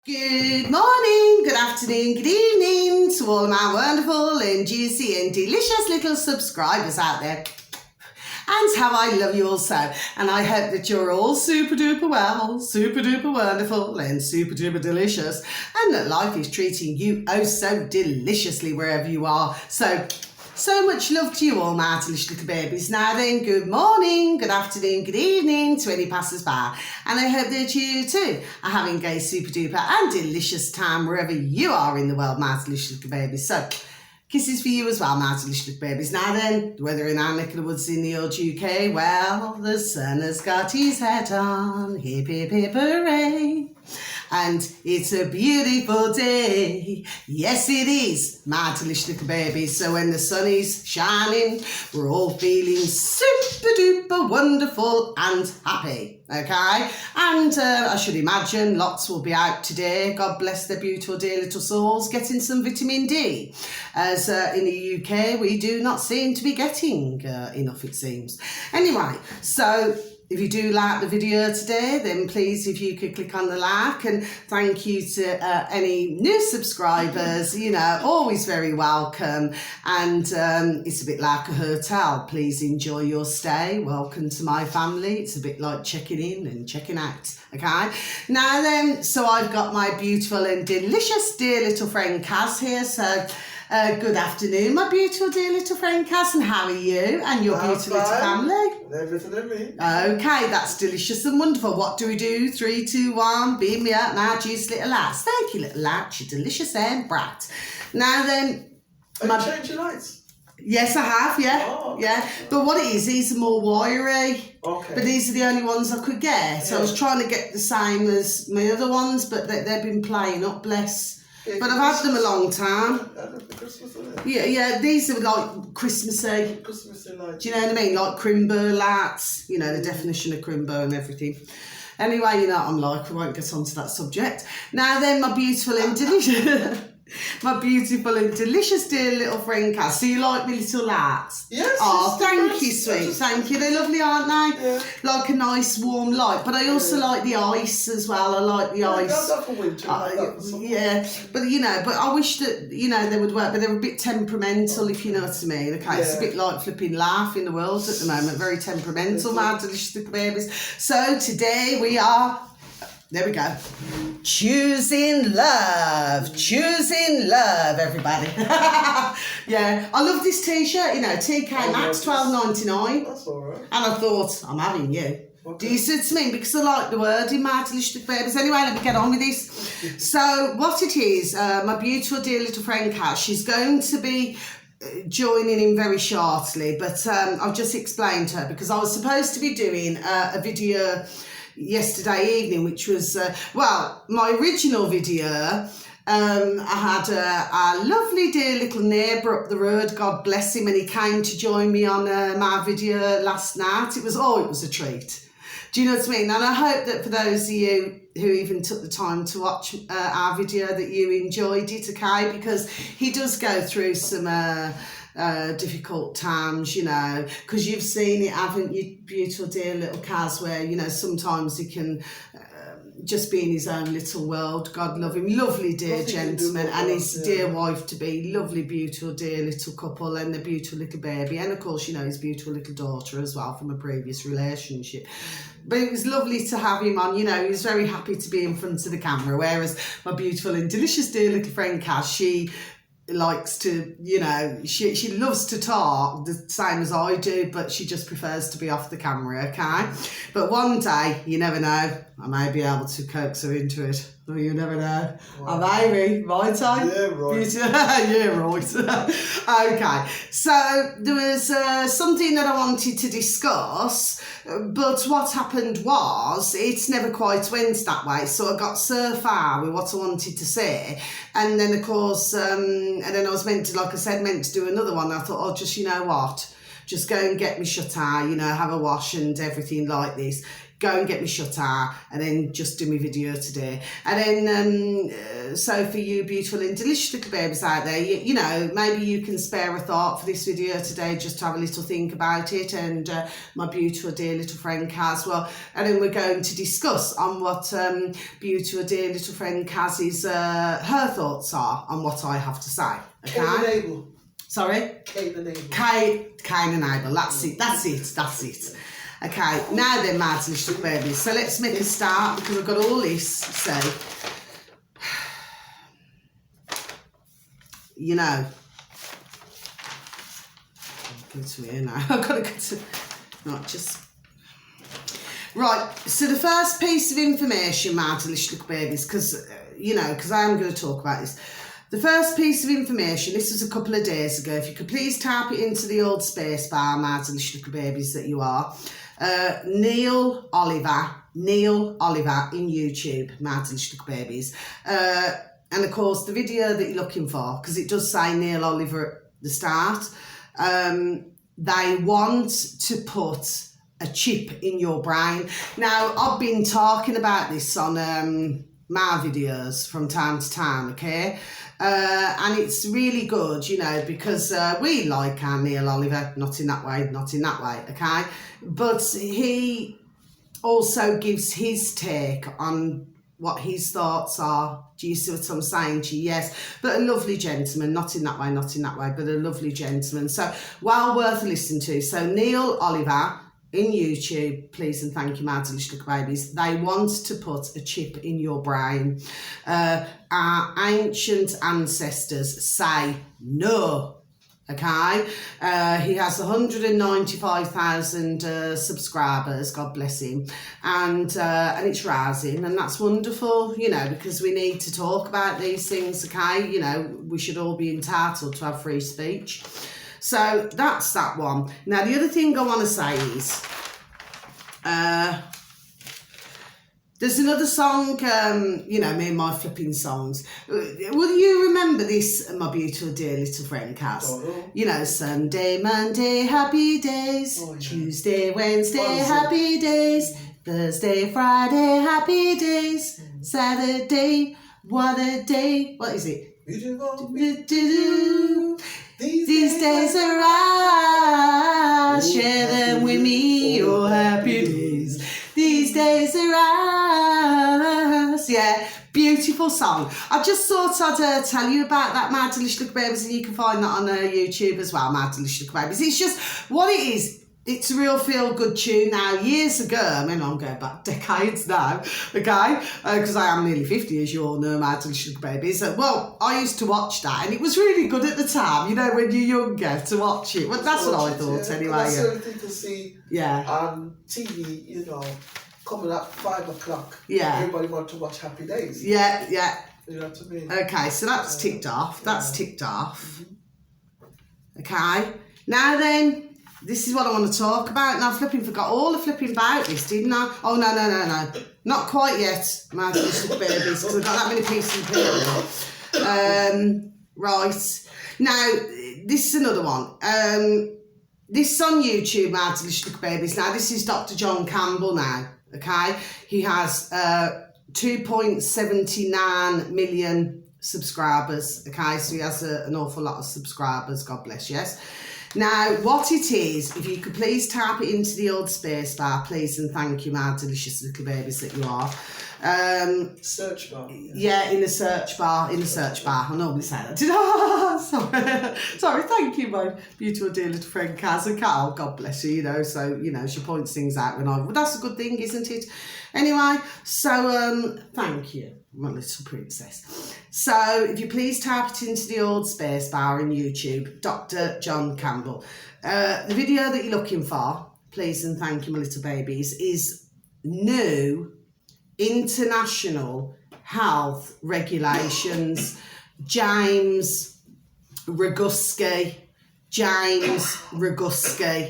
Good morning, good afternoon, good evening to all my wonderful and juicy and delicious little subscribers out there. And how I love you all so. And I hope that you're all super duper well, super duper wonderful and super duper delicious. And that life is treating you oh so deliciously wherever you are. So much love to you all, my delicious little babies. Now then, good morning, good afternoon, good evening to any passers-by. And I hope that you too are having a super duper and delicious time wherever you are in the world, my delicious little babies. So, kisses for you as well, my delicious little babies. Now then, the weather in our neck of the woods in the old UK, well, the sun has got his hat on, hip hip hip hooray. And it's a beautiful day. Yes, it is, my delicious little babies. So when the sun is shining, we're all feeling super duper wonderful and happy, okay? And I should imagine lots will be out today. God bless their beautiful dear little souls, getting some vitamin D. As in the UK, we do not seem to be getting enough, it seems. Anyway, so if you do like the video today, then please, if you could click on the like, and thank you to any new subscribers, you know, always very welcome. And it's a bit like a hotel. Please enjoy your stay. Welcome to my family. It's a bit like checking in and checking out. Okay. Now then, so I've got my beautiful and delicious dear little friend Kaz here. So good afternoon, my beautiful dear little friend Kaz, and how are you and your beautiful little family? Everything in me. Okay, that's delicious and wonderful. What do we do? 3, 2, 1, beam me up now, juice little lads. Thank you, little lads, you delicious and brat. Now then, Have you changed your lights? yes, I have, yeah. Oh, okay. Yeah. But what it is, these are more wiry. Okay. But these are the only ones I could get. So I was trying to get the same as my other ones, but they've been playing up, bless. Yeah, but I've had them a long time. Christmas, isn't it? Yeah, these are like Christmassy. Christmassy lights. Do you know what I mean? Like crimbo lights, you know, the definition of crimbo and everything. Anyway, you know what I'm like, I won't get onto that subject. Now then, my beautiful and delicious, my beautiful and delicious dear little friend Cass. So you like me little lights? Yes. Oh, thank you, sweet. Thank you. They're lovely, aren't they? Yeah. Like a nice warm light. But I also like the ice as well. I like the ice. That's for winter. Yeah, but you know, but I wish that, you know, they would work, but they're a bit temperamental, if you know what I mean. Okay, it's a bit like flipping laugh in the world at the moment, very temperamental, my delicious little babies. So today we are, there we go, choosing love, everybody. Yeah, I love this t-shirt, you know, TK Maxx, $12.99. That's all right. And I thought, I'm having you. Okay. Do you see what I mean? Because I like the word in my delicious babies. Anyway, let me get on with this. So what it is, my beautiful dear little friend Kat, she's going to be joining in very shortly, but I've just explained to her because I was supposed to be doing a video yesterday evening, which was, well, my original video. I had a lovely dear little neighbour up the road, God bless him, and he came to join me on my video last night. It was a treat. Do you know what I mean? And I hope that for those of you who even took the time to watch our video that you enjoyed it, okay? Because he does go through some difficult times, you know, because you've seen it, haven't you, beautiful dear little Kaz, where, you know, sometimes he can just be in his own little world. God love him. Lovely dear gentleman, and his dear wife to be. Lovely, beautiful dear little couple, and the beautiful little baby, and of course, you know, his beautiful little daughter as well from a previous relationship. But it was lovely to have him on. You know, he was very happy to be in front of the camera, whereas my beautiful and delicious dear little friend Kaz, she likes to, you know, she loves to talk the same as I do, but she just prefers to be off the camera, okay? But one day, you never know, I may be able to coax her into it. Oh, you never know. Wow. I may be, might I? Yeah, right. Yeah, right. Okay, so there was something that I wanted to discuss, but what happened was it's never quite went that way. So I got so far with what I wanted to say, and then of course, and then I was meant to, like I said, meant to do another one. I thought, oh, just, you know what, just go and get me shut eye, you know, have a wash and everything like this. go and get me shut eye, and then just do my video today. And then, so for you beautiful and delicious little babies out there, you know, maybe you can spare a thought for this video today, just to have a little think about it, and my beautiful dear little friend Kaz, well, and then we're going to discuss on what beautiful dear little friend Kaz's her thoughts are on what I have to say. Okay. Cain and Abel. Sorry? Cain and Abel. Cain and Abel. That's it. Okay, now then, my little babies. So let's make a start, because I've got all this. So, you know, go to here now. I've got to go to, not just. Right, so the first piece of information, my delicious little babies, because, you know, because I am going to talk about this. The first piece of information, this was a couple of days ago. If you could please type it into the old space bar, my delicious little babies that you are. Neil Oliver in YouTube, my delicious little babies. And of course, the video that you're looking for, because it does say Neil Oliver at the start, they want to put a chip in your brain. Now, I've been talking about this on my videos from time to time, okay? And it's really good, you know, because we like our Neil Oliver, not in that way, okay? But he also gives his take on what his thoughts are. Do you see what I'm saying to you? Yes, but a lovely gentleman, not in that way, but a lovely gentleman. So, well worth listening to. So, Neil Oliver in YouTube, please and thank you, my delicious little babies. They want to put a chip in your brain. Our ancient ancestors say no. Okay, he has 195,000 subscribers. God bless him, and it's rising, and that's wonderful. You know, because we need to talk about these things. Okay, you know, we should all be entitled to have free speech. So that's that one. Now, the other thing I want to say is, there's another song, you know, me and my flipping songs. Will you remember this, my beautiful dear little friend Kaz? Oh. You know, Sunday, Monday, happy days. Oh, yeah. Tuesday, Wednesday, happy days. Thursday, Friday, happy days. Saturday, what a day. What is it? These days are ours, share them with me, your happy days. These days are ours. Yeah, beautiful song. I just thought I'd tell you about that, my delicious little babies, and you can find that on YouTube as well, my delicious little babies. It's just what it is. It's a real feel-good tune now. Years ago, I mean, I'm going back decades now, okay? Because I am nearly 50, as you all know, my delicious babies. Well, I used to watch that, and it was really good at the time, you know, when you're younger, to watch it. Well, that's what I thought, anyway. That's the only thing to see on TV, you know, coming at 5 o'clock. Yeah. Everybody wants to watch Happy Days. Yeah. You know what I mean? Okay, so that's ticked off. That's ticked off. Okay. Now then, this is what I want to talk about. Now, I flipping forgot all the flipping about this, didn't I? Oh, no. Not quite yet, my delicious babies, because I've got that many pieces of paper. Right. Now, this is another one. This is on YouTube, my delicious babies. Now, this is Dr. John Campbell now, okay? He has 2.79 million subscribers, okay? So he has an awful lot of subscribers, God bless, yes? Now, what it is, if you could please type it into the old space bar, please, and thank you, my delicious little babies that you are. Search bar. Yeah, in the search bar. I normally say that. Sorry, thank you, my beautiful dear little friend Kaz and Carl. God bless you, you know, so, you know, she points things out when well, that's a good thing, isn't it? Anyway, so, thank you, my little princess. So, if you please type it into the old space bar in YouTube, Dr. John Campbell. The video that you're looking for, please and thank you, my little babies, is new international health regulations. James Roguski,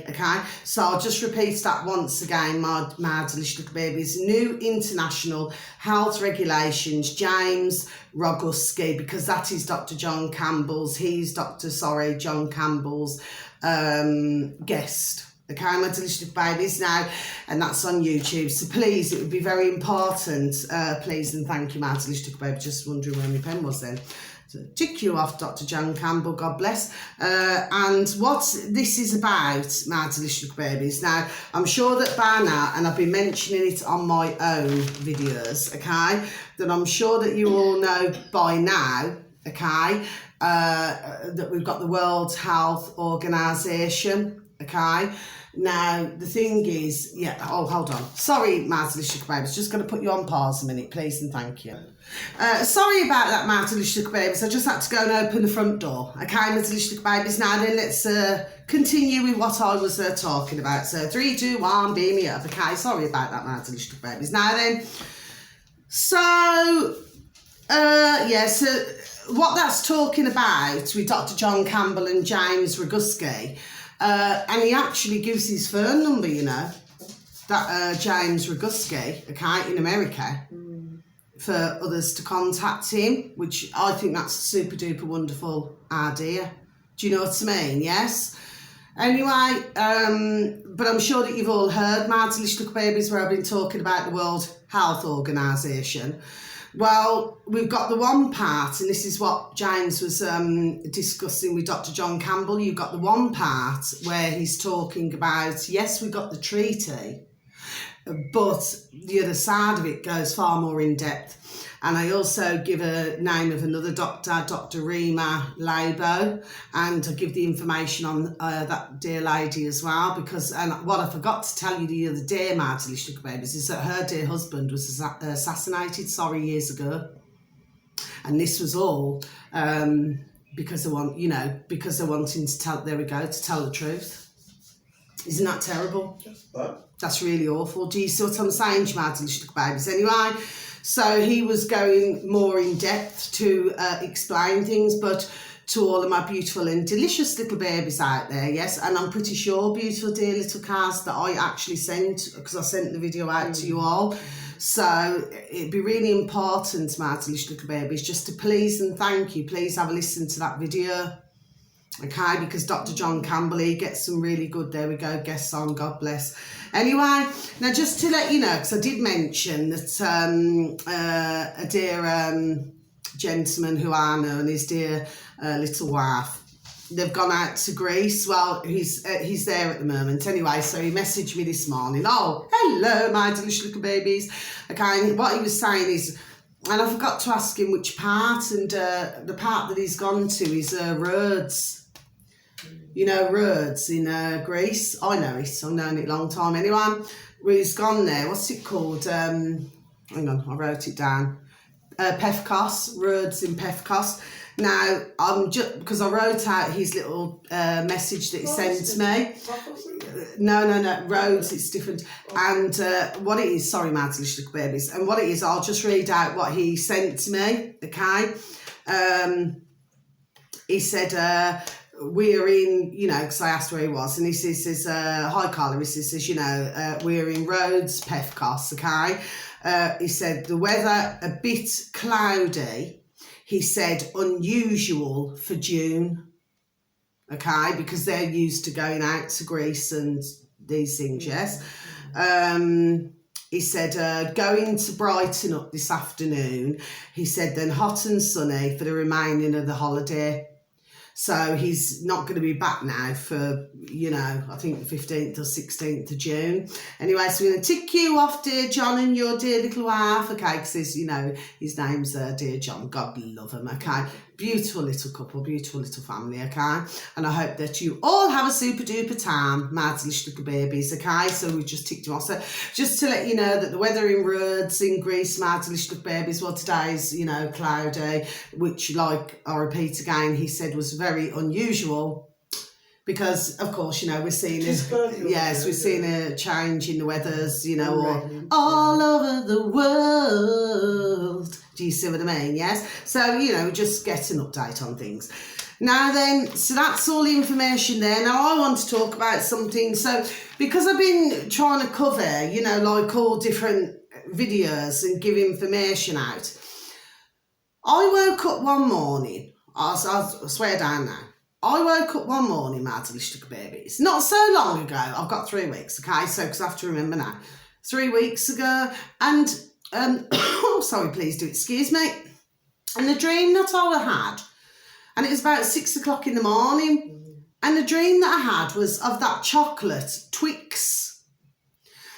okay? So I'll just repeat that once again, my delicious little babies. New international health regulations, James Roguski, because that is Dr. John Campbell's, John Campbell's guest. Okay, my delicious little babies now, and that's on YouTube. So please, it would be very important. Please and thank you, my delicious little baby. Just wondering where my pen was then. So tick you off, Dr. John Campbell, God bless. And what this is about, my delicious little babies. Now, I'm sure that by now, and I've been mentioning it on my own videos, okay, that I'm sure that you all know by now, okay, that we've got the World Health Organization, okay. Now, the thing is, hold on. Sorry, my delicious babies. Just going to put you on pause a minute, please, and thank you. Sorry about that, my delicious babies. I just had to go and open the front door. Okay, my delicious babies. Now then, let's continue with what I was talking about. So, 3, 2, 1, beam me up. Okay, sorry about that, my delicious babies. Now then, so, so what that's talking about with Dr. John Campbell and James Roguski, and he actually gives his phone number, you know, that James Roguski, okay, in America, for others to contact him, which I think that's a super duper wonderful idea. Do you know what I mean? Yes. Anyway, but I'm sure that you've all heard, my delicious little babies, where I've been talking about the World Health Organization. Well, we've got the one part, and this is what James was discussing with Dr. John Campbell. You've got the one part where he's talking about, yes, we got the treaty, but the other side of it goes far more in depth. And I also give a name of another doctor, Dr. Rima Labo, and I give the information on that dear lady as well, because what I forgot to tell you the other day, my delicious little babies, is that her dear husband was assassinated, years ago. And this was all because they want, because they're wanting to tell, there we go, to tell the truth. Isn't that terrible? That's really awful. Do you see what I'm saying, my delicious little babies? Anyway, so he was going more in depth to explain things, but to all of my beautiful and delicious little babies out there, yes, and I'm pretty sure, beautiful dear little cars that I actually sent, because I sent the video out to you all. So it'd be really important, my delicious little babies, just to please and thank you, please have a listen to that video. Okay, because Dr. John Campbell, he gets some really good, there we go, guests on, God bless. Anyway, now just to let you know, because I did mention that a dear gentleman who I know and his dear little wife, they've gone out to Greece. Well, he's there at the moment. Anyway, so he messaged me this morning. Oh, hello, my delicious little babies. Okay, and what he was saying is, and I forgot to ask him which part, and the part that he's gone to is Rhodes. You know, Rhodes in Greece. I know it. I've known it a long time. Anyway, he's gone there. What's it called? Hang on, I wrote it down. Pefkos, Rhodes in Pefkos. Now, I'm just, because I wrote out his little message that he sent me. No, Rhodes, it's different. And what it is, sorry, my delicious little babies. And what it is, I'll just read out what he sent to me, okay? He said, we're in, because I asked where he was, and he says, hi Carla, he says, we're in Rhodes, Pefkos, okay? He said, the weather a bit cloudy, he said, unusual for June, okay, because they're used to going out to Greece and these things, yes? He said, going to brighten up this afternoon, he said, then hot and sunny for the remaining of the holiday. So he's not going to be back now for, I think the 15th or 16th of June. Anyway, so we're going to tick you off, dear John, and your dear little wife, okay, because his name's dear John. God love him, okay? Beautiful little couple, beautiful little family, okay? And I hope that you all have a super duper time, my delicious little babies, okay? So we just ticked you off. So just to let you know that the weather in Rhodes, in Greece, my delicious little babies, well, today's, cloudy, which, like I repeat again, he said was very unusual because, of course, we're seeing we're seeing a change in the weathers, all over the world. Do you see what I mean? Yes. So, just get an update on things. Now then, so that's all the information there. Now I want to talk about something. So because I've been trying to cover, like all different videos and give information out, I woke up one morning, I swear down now, I woke up one morning, my delicious babies, not so long ago. I've got 3 weeks, okay? So, because I have to remember now. 3 weeks ago, and, oh, sorry, please do excuse me. And the dream that I had, and it was about 6 o'clock in the morning, and the dream that I had was of that chocolate Twix.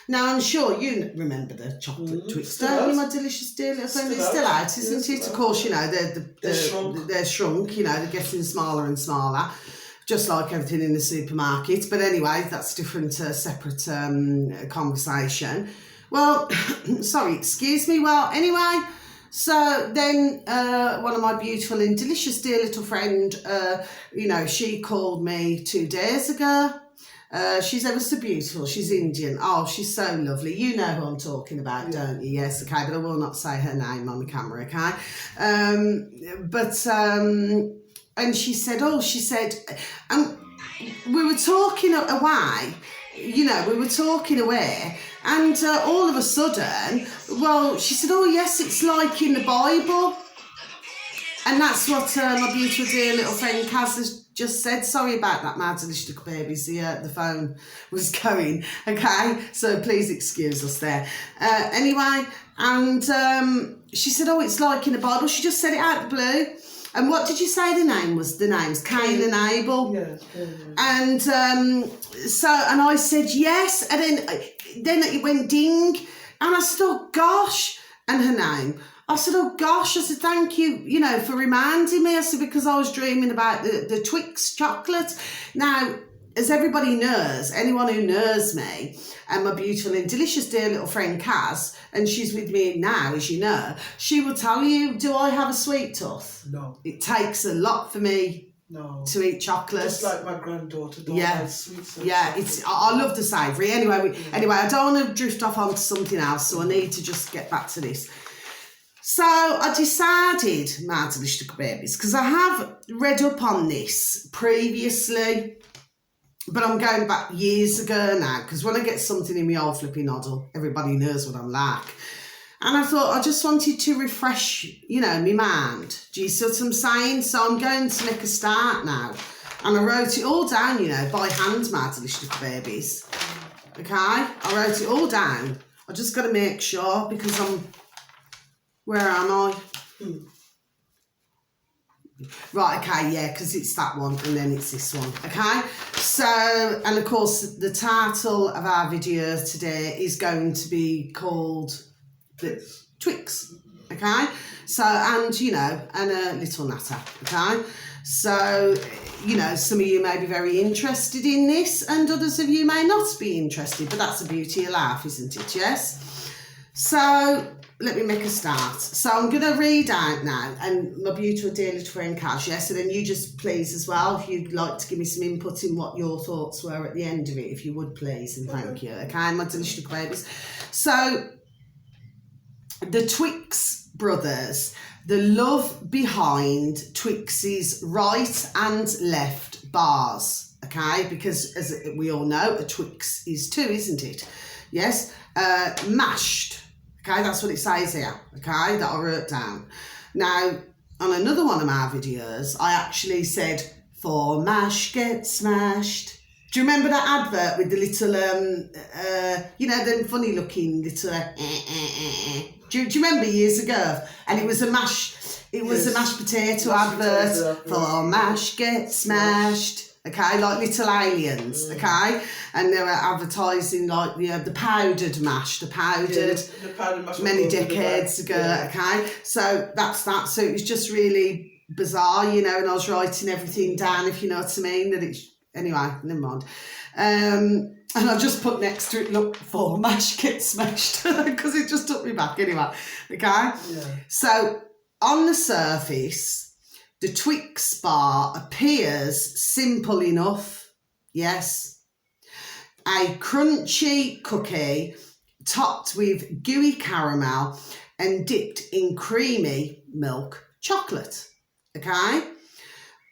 Now, I'm sure you remember the chocolate Twix, don't you, my delicious dear little friend? It's still out, isn't it? Of course, you know, they're shrunk, you know, they're getting smaller and smaller, just like everything in the supermarket. But anyway, that's a different, separate conversation. Well, sorry, excuse me. Well, anyway, so then one of my beautiful and delicious dear little friend, you know, she called me 2 days ago. She's ever so beautiful. She's Indian. Oh, she's so lovely. You know who I'm talking about, don't you? Yes, okay, but I will not say her name on the camera, okay? And she said, we were talking away, you know, we were talking away, and all of a sudden, well, she said, oh, yes, it's like in the Bible. And that's what my beautiful dear little friend Kaz has just said. Sorry about that, my delicious little babies. The phone was going, okay? So please excuse us there. Anyway, and she said, oh, it's like in the Bible. She just said it out of the blue. And what did you say the name was? The name's Cain and Abel. Yeah. And and I said yes, and then it went ding, and I said, oh gosh, and her name. I said, oh gosh, I said, thank you, you know, for reminding me. I said, because I was dreaming about the Twix chocolate. Now, as everybody knows, anyone who knows me, and my beautiful and delicious dear little friend Kaz, and she's with me now, as you know, she will tell you, do I have a sweet tooth? No. It takes a lot for me to eat chocolate. Just like my granddaughter, sweets. Yeah, I love the savoury. Anyway, I don't want to drift off onto something else, so I need to just get back to this. So I decided, my delicious babies, because I have read up on this previously, but I'm going back years ago now, because when I get something in my old flipping noddle, everybody knows what I'm like. And I thought I just wanted to refresh, you know, my mind. Do you see what I'm saying? So I'm going to make a start now. And I wrote it all down, you know, by hand, my delicious babies. Okay? I wrote it all down. I just got to make sure, because where am I? Right, okay, yeah, because it's that one and then it's this one, okay? So, and of course, the title of our video today is going to be called the Twix, okay? So, and, you know, and a little Natter, okay? So, you know, some of you may be very interested in this and others of you may not be interested, but that's the beauty of life, isn't it, yes? So, let me make a start. So I'm going to read out now, and my beautiful dear little friend Cash, yes, and then you just please as well, if you'd like to give me some input in what your thoughts were at the end of it, if you would please, and thank you, okay, my delicious babies. So, the Twix brothers, the love behind Twix's right and left bars, okay, because as we all know, a Twix is 2, isn't it? Yes, mashed. Okay, that's what it says here, okay, that I wrote down. Now, on another one of my videos, I actually said, for mash, get smashed. Do you remember that advert with the little, you know, them funny looking little, Do you remember years ago? And it was a mashed potato advert, for mash, get smashed. Okay, like little aliens, okay? And they were advertising like the powdered mash, the powdered mash many decades ago, okay? So that's that. So it was just really bizarre, you know, and I was writing everything down, if you know what I mean, that it's, anyway, never mind. And I just put next to it, look, for mash, get smashed, because it just took me back anyway, okay? Yeah. So on the surface, the Twix bar appears simple enough, yes. A crunchy cookie topped with gooey caramel and dipped in creamy milk chocolate, okay?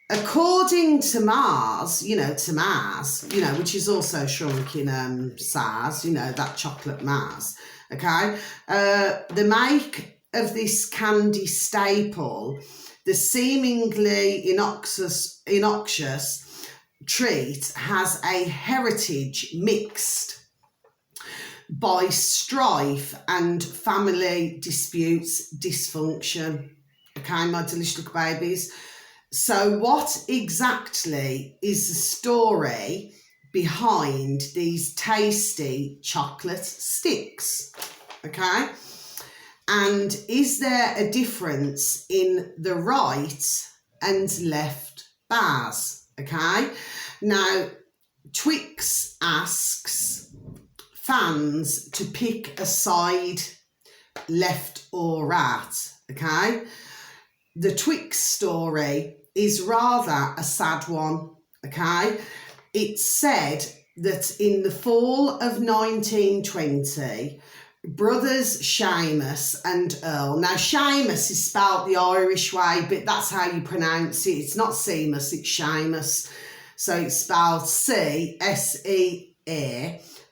According to Mars, which is also shrunk in size, you know, that chocolate Mars, okay? The make of this candy staple the seemingly innocuous treat has a heritage mixed by strife and family disputes, dysfunction. Okay, my delicious little babies. So what exactly is the story behind these tasty chocolate sticks? Okay, and is there a difference in the right and left bars? Okay, now Twix asks fans to pick a side, left or right. Okay, the Twix story is rather a sad one. Okay, it's said that in the fall of 1920, brothers Seamus and Earl. Now, Seamus is spelled the Irish way, but that's how you pronounce it. It's not Seamus, it's Seamus. So it's spelled C-S-E-A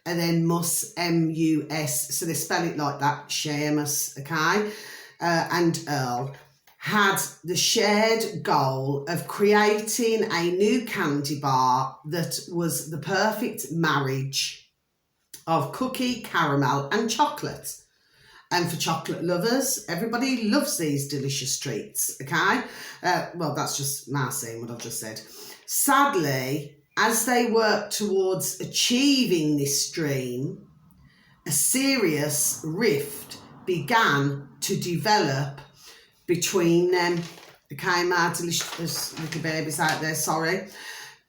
and then mus, M-U-S. So they spell it like that, Seamus, okay? And Earl had the shared goal of creating a new candy bar that was the perfect marriage of cookie, caramel and chocolate. And for chocolate lovers, everybody loves these delicious treats, okay? Well, that's just my saying what I've just said. Sadly, as they worked towards achieving this dream, a serious rift began to develop between them. Okay, my delicious little babies out there, sorry.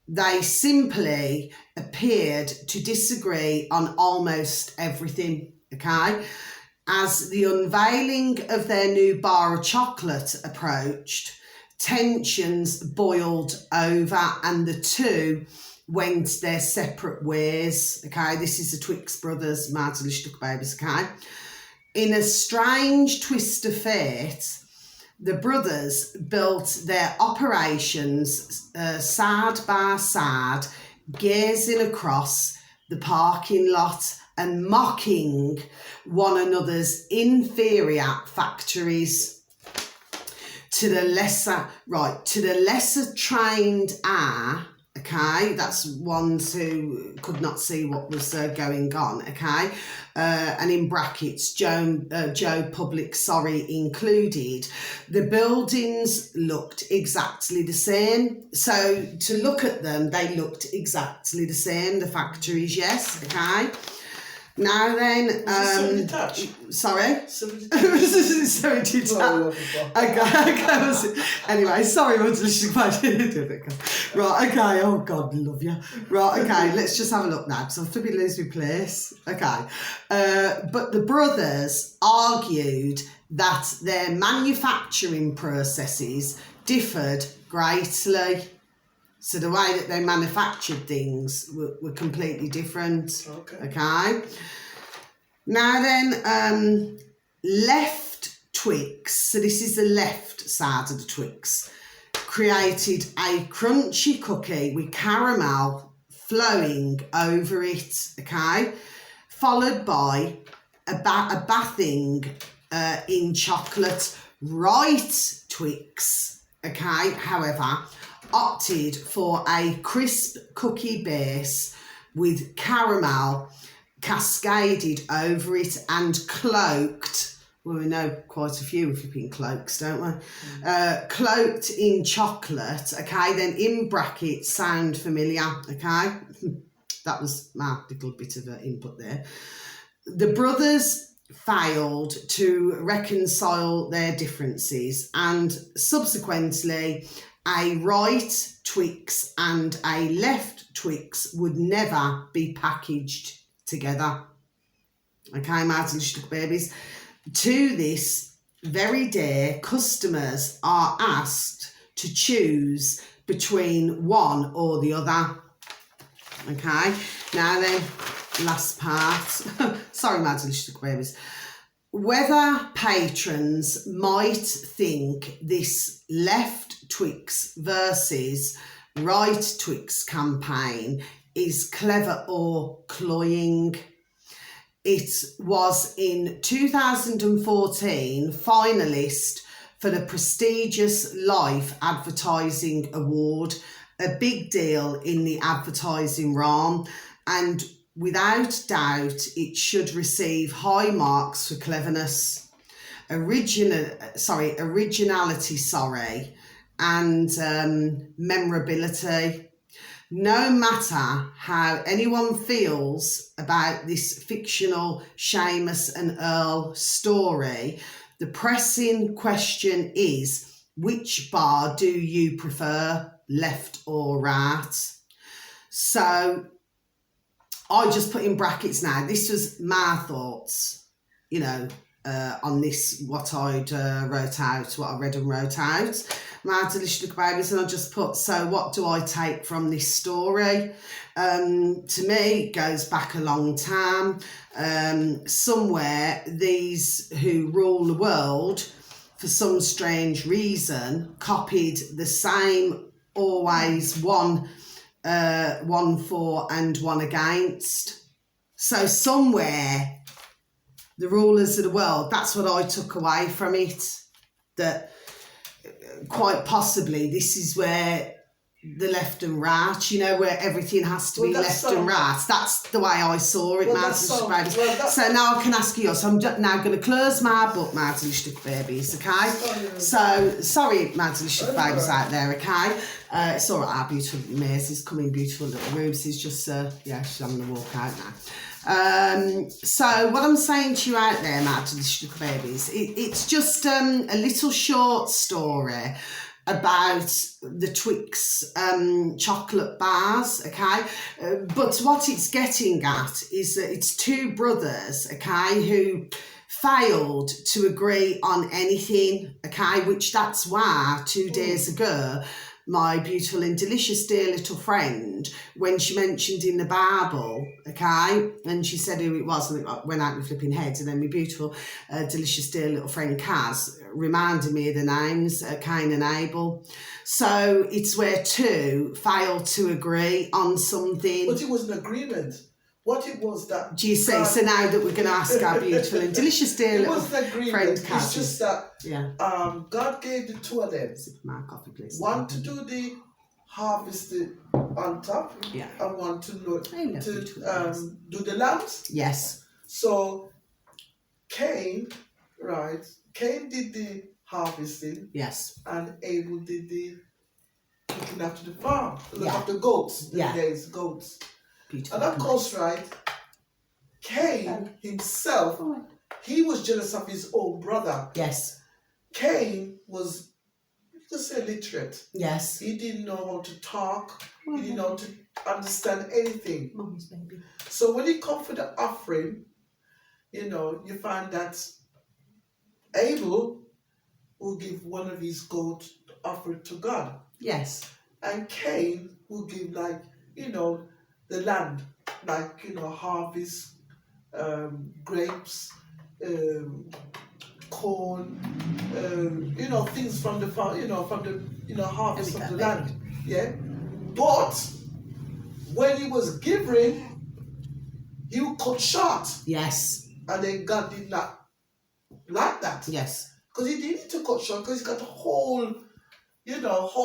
They simply appeared to disagree on almost everything, okay? As the unveiling of their new bar of chocolate approached, tensions boiled over and the two went their separate ways, okay? This is the Twix brothers, my delicious little babies, okay? In a strange twist of fate, the brothers built their operations side by side, gazing across the parking lot and mocking one another's inferior factories. To the lesser trained eye, okay, that's ones who could not see what was going on, okay, and in brackets, Joe Public, sorry, included, the buildings looked exactly the same. So to look at them, they looked exactly the same, the factories, yes, okay. Now then, sorry? So detached. Okay. Anyway, sorry, I wanted to right, okay, oh God, love you. Right, okay, let's just have a look now, because I'm flipping lose my place. Okay. But the brothers argued that their manufacturing processes differed greatly. So the way that they manufactured things were completely different. Okay. Now then, left Twix, so this is the left side of the Twix, created a crunchy cookie with caramel flowing over it, okay, followed by a bathing in chocolate. Right Twix, okay, however, opted for a crisp cookie base with caramel cascaded over it and cloaked. Well, we know quite a few flipping cloaks, don't we? Cloaked in chocolate, okay, then in brackets, sound familiar, okay? That was my little bit of input there. The brothers failed to reconcile their differences and subsequently a right Twix and a left Twix would never be packaged together. Okay, my little babies. To this very day, customers are asked to choose between one or the other. Okay, now then, last part. Sorry, my little babies. Whether patrons might think this left Twix versus right Twix campaign is clever or cloying, it was in 2014 finalist for the prestigious Life Advertising Award, a big deal in the advertising realm, and without doubt it should receive high marks for cleverness, originality, and memorability. No matter how anyone feels about this fictional Seamus and Earl story, the pressing question is, which bar do you prefer, left or right? So I just put in brackets now, this was my thoughts, on this, what I'd wrote out, what I read and wrote out. My delicious little babies, and I just put, so what do I take from this story? To me, it goes back a long time. Somewhere, these who rule the world, for some strange reason, copied the same, always one for and one against. So somewhere, the rulers of the world, that's what I took away from it, that quite possibly this is where the left and right, where everything has to be left and right. That's the way I saw it, so now I can ask you. So I'm now going to close my book, my delicious babies, okay? So, sorry, my delicious babies out there, okay? It's all right, our beautiful Maisie's coming, beautiful little Rubes is just, she's having a walk out now. So what I'm saying to you out there, my delicious babies, it's just a little short story about the Twix chocolate bars, okay? But what it's getting at is that it's two brothers, okay, who failed to agree on anything, okay, which that's why 2 days ago, my beautiful and delicious dear little friend, when she mentioned in the Bible, okay, and she said who it was, and it went out with flipping heads, and then my beautiful, delicious dear little friend Kaz reminded me of the names, Cain and Abel. So it's where two failed to agree on something. But it was an agreement. What it was that... Do you see? God, so now that we're going to ask our beautiful and delicious dear little friend Kaz. It's just that God gave the two of them. My coffee, please. One to do the harvesting on top, and one to do the lambs. Yes. So Cain did the harvesting. Yes. And Abel did the looking after the farm, looking after goats. Goats. Beautiful. And of course, Cain himself, he was jealous of his own brother. Yes. Cain was, you could say, literate. Yes. He didn't know how to talk. He didn't know how to understand anything. Mommy's baby. So when he come for the offering, you find that Abel will give one of his goats to offer to God. Yes. And Cain will give the land, harvest, grapes, corn, things from the farm, from the harvest of the land. Yeah. But when he was giving, he would cut short. Yes. And then God did not like that. Yes. Because he didn't need to cut short, because he got the whole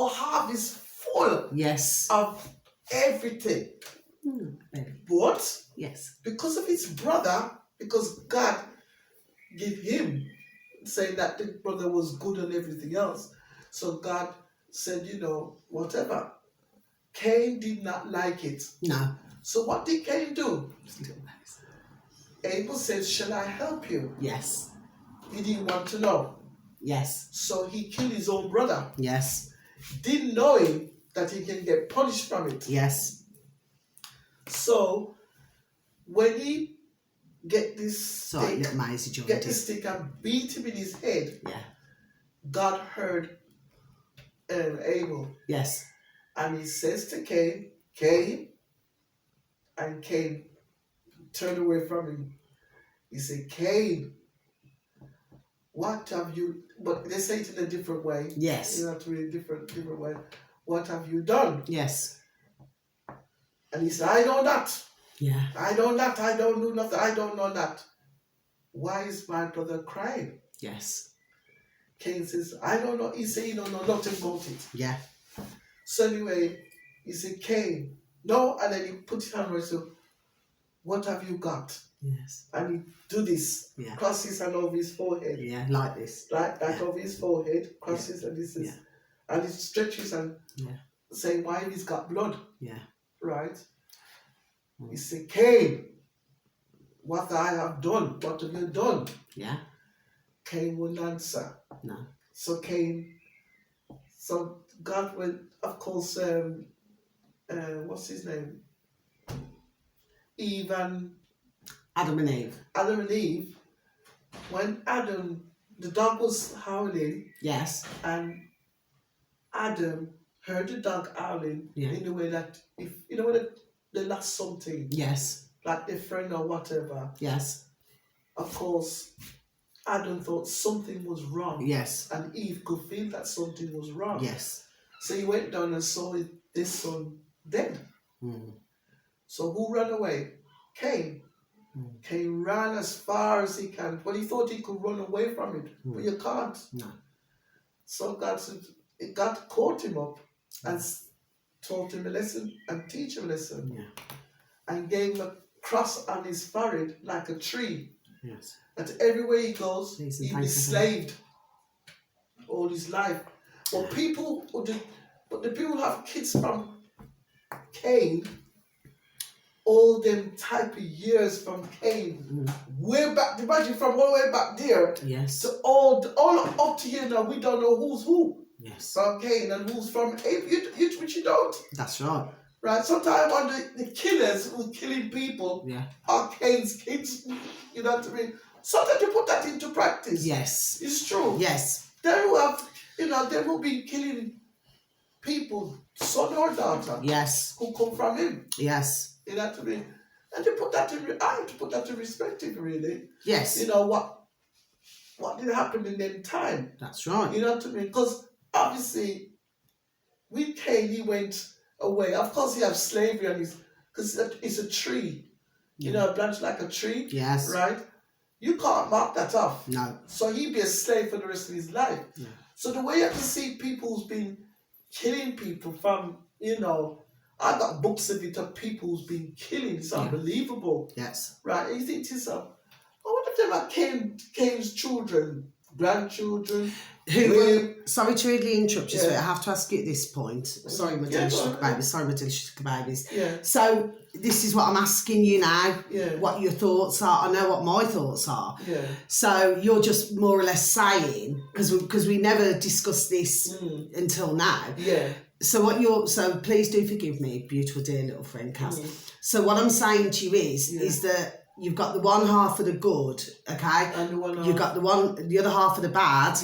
harvest full. Yes. Of everything. But yes, because of his brother, because God gave him, saying that the brother was good and everything else. So God said, whatever. Cain did not like it. No. So what did Cain do? Abel said, shall I help you? Yes. He didn't want to know. Yes. So he killed his own brother. Yes. Didn't knowing that he can get punished from it. Yes. So when he get this stick, and beat him in his head, God heard Abel. Yes. And he says to Cain, Cain, and Cain turned away from him. He said, Cain, what have you, but they say it in a different way. Yes. You know, to read a different way. What have you done? Yes. And he said, I know that. Yeah. I know that. I don't do nothing. I don't know that. Why is my brother crying? Yes. Cain says, I don't know. He said, he don't know nothing about it. Yeah. So anyway, he said, Cain, no. And then he put his hand on him, so, what have you got? Yes. And he do this, Yeah. cross his hand over his forehead. Yeah, like this. Like that Yeah. over his forehead, crosses, and this is, and he stretches and saying, why he's got blood. Yeah. Right? He said, Cain, what I have done, what have you done? Yeah. Cain wouldn't answer. No. So God will, of course, what's his name? Adam and Eve. When the dog was howling, Yes. and Adam heard the dog howling in the way that when they lost something, Yes. like their friend or whatever, Yes. of course, Adam thought something was wrong. Yes. And Eve could feel that something was wrong. Yes. So he went down and saw this son dead. Mm. So who ran away? Cain. Cain ran as far as he can. But he thought he could run away from it. But you can't. No. So God caught him up and taught him a lesson and teach him a lesson. Yeah. And gave him a cross on his forehead like a tree. Yes. That everywhere he goes, he'll be slaved all his life. But the people who have kids from Cain, all them type of years from Cain, way back, imagine from all the way back there, yes, to all up to here now, we don't know who's who. Yes. From Cain and who's from Abel, which you don't. That's right. Right, sometimes I wonder the killers who are killing people are Cain's kids. You know what I mean? Sometimes you put that into practice. Yes. It's true. Yes. They who have, they will be killing people, son or daughter. Yes. Who come from him. Yes. You know what I mean? And to put that I have to put that in perspective, really. Yes. You know what did happen in them time. That's right. You know what I mean? Because obviously, with Cain, he went away. Of course, he has slavery on his, because it's a tree. You know, a branch like a tree. Yes. Right? You can't mark that off. No. So he'd be a slave for the rest of his life. Yeah. So the way you have to see people who's been killing people from, I got books of it of people who's been killing. It's unbelievable. Yes. Right? And you think to yourself, I wonder if they're like Cain's children, grandchildren. Sorry to really interrupt you, so I have to ask you at this point. Sorry, my delicious babies. Sorry, my delicious babies. Yeah. So this is what I'm asking you now. Yeah. What your thoughts are. I know what my thoughts are. Yeah. So you're just more or less saying, because we never discussed this until now. Yeah. So please do forgive me, beautiful dear little friend Cass. So what I'm saying to you is that you've got the one half of the good, okay? And the one half. You've got the other half of the bad,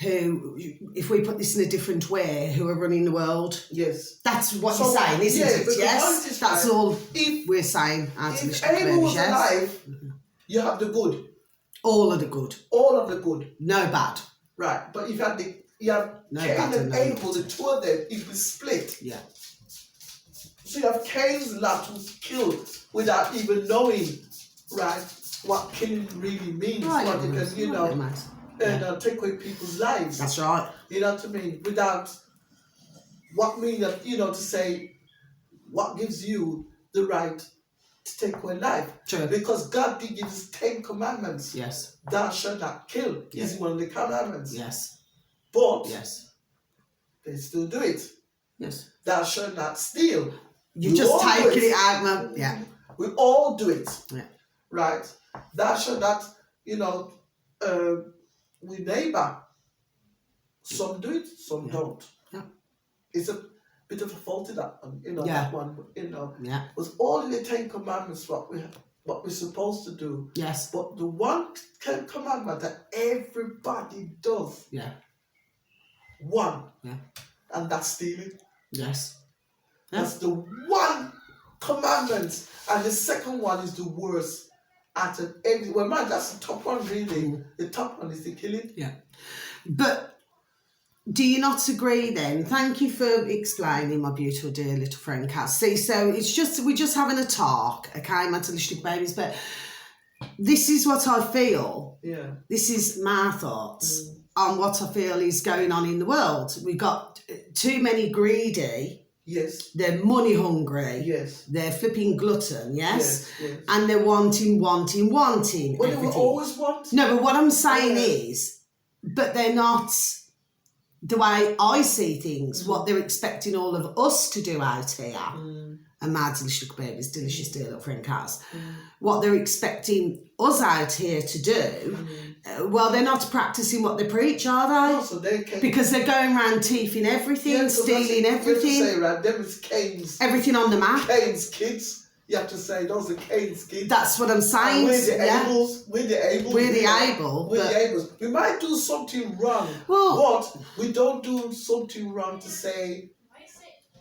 who, if we put this in a different way, who are running the world. Yes. That's what you're saying, isn't it? Yes? That's all we're saying. If Abel was alive, you have the good. All of the good. All of the good. No bad. Right. But if you have Cain and Abel, the two of them, it will split. Yeah. So you have Cain's lot who's killed without even knowing, right, what killing really means. What it can, take away people's lives. That's right. You know what I mean? Without what mean that, to say what gives you the right to take away life. True. Because God did give us 10 commandments. Yes. Thou shalt not kill is one of the commandments. Yes. But they still do it. Yes. Thou shalt not steal. You just taking it out, man. Yeah. We all do it. Yeah. Right? Thou shalt not, with neighbor. Some do it, some don't. Yeah. It's a bit of a fault in that, that one, Yeah. It was all in the 10 commandments what we're supposed to do. Yes. But the one commandment that everybody does. Yeah. One. Yeah. And that's stealing. Yes. Yeah. That's the one commandment. And the second one is the worst out of every. Well, man, that's the top one, really. The top one is the killing. Yeah. But do you not agree then? Thank you for explaining, my beautiful dear little friend Cass. See, so we're just having a talk, okay, my delicious babies, but this is what I feel. Yeah. This is my thoughts. on what I feel is going on in the world. We've got too many greedy. Yes. They're money hungry. Yes. They're flipping glutton, yes? Yes. And they're wanting Well, they everything. will always want. No, but what I'm saying is, but they're not, the way I see things, what they're expecting all of us to do out here, and my delicious little babies, delicious dear little friend Kaz, what they're expecting us out here to do, well, they're not practicing what they preach, are they? No, so they can, because they're going around thieving everything, yeah, so stealing everything. You have to say, right, them is Cain's. Everything on the map. Cain's kids. You have to say, those are Cain's kids. That's what I'm saying. And we're the yeah. Abels. We're the Abels. We're the able. We're the Abels. We might do something wrong, well, but we don't do something wrong to say